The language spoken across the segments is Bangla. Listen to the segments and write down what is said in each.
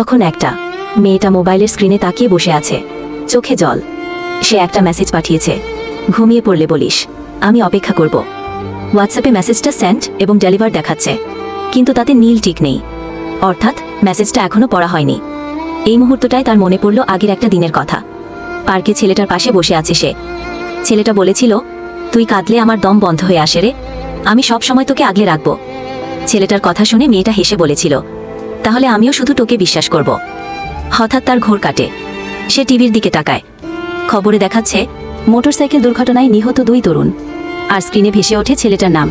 তখন একটা মেয়েটা মোবাইলের স্ক্রিনে তাকিয়ে বসে আছে, চোখে জল। সে একটা মেসেজ পাঠিয়েছে, ঘুমিয়ে পড়লে বলিস, আমি অপেক্ষা করব। হোয়াটসঅ্যাপে মেসেজটা সেন্ড এবং ডেলিভার দেখাচ্ছে, কিন্তু তাতে নীল টিক নেই, অর্থাৎ মেসেজটা এখনো পড়া হয়নি। এই মুহূর্তটায় তার মনে পড়ল আগের একটা দিনের কথা। পার্কে ছেলেটার পাশে বসে আছে সে। ছেলেটা বলেছিল, তুই কাঁদলে আমার দম বন্ধ হয়ে আসে রে, আমি সব সময় তোকে আগলে রাখব। ছেলেটার কথা শুনে মেয়েটা হেসে বলেছিল, তাহলে আমিও শুধু তোকে বিশ্বাস করব। হঠাৎ তার ঘোর কাটে, সে টিভির দিকে তাকায়। খবরে দেখাচ্ছে মোটরসাইকেল দুর্ঘটনায় নিহত 2 তরুণ, আর স্ক্রিনে ভেসে ওঠে ছেলেটার নাম।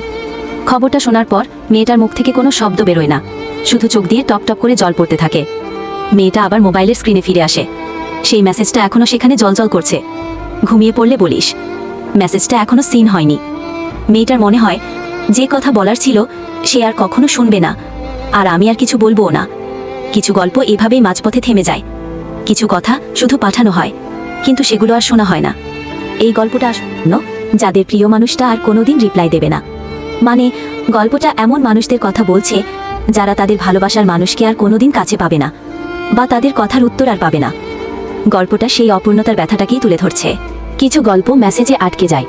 খবরটা শোনার পর মেয়েটার মুখ থেকে কোনো শব্দ বেরোয় না, শুধু চোখ দিয়ে টপ টপ করে জল পড়তে থাকে। মেয়েটা আবার মোবাইলের স্ক্রিনে ফিরে আসে, সেই মেসেজটা এখনো সেখানে জলজল করছে। ঘুমিয়ে পড়লে বলিস, মেসেজটা এখনো সিন হয়নি। মেয়েটার মনে হয় যে কথা বলার ছিল সে আর কখনো শুনবে না, আর আমি আর কিছু বলবোও না। কিছু গল্প এভাবেই মাঝপথে থেমে যায়, কিছু কথা শুধু পাঠানো হয়, কিন্তু সেগুলো আর শোনা হয় না। এই গল্পটা আসন্ন যাদের প্রিয় মানুষটা আর কোনোদিন রিপ্লাই দেবে না। মানে গল্পটা এমন মানুষদের কথা বলছে যারা তাদের ভালোবাসার মানুষকে আর কোনোদিন কাছে পাবে না, বা তাদের কথার উত্তর আর পাবে না। গল্পটা সেই অপূর্ণতার ব্যথাটাকেই তুলে ধরছে। কিছু গল্প মেসেজে আটকে যায়,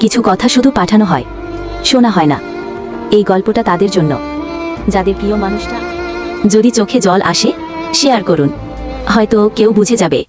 কিছু কথা শুধু পাঠানো হয়, শোনা হয় না। এই গল্পটা তাদের জন্য যাদের প্রিয় মানুষটা। যদি চোখে জল আসে, শেয়ার করুন, হয়তো কেউ বুঝে যাবে।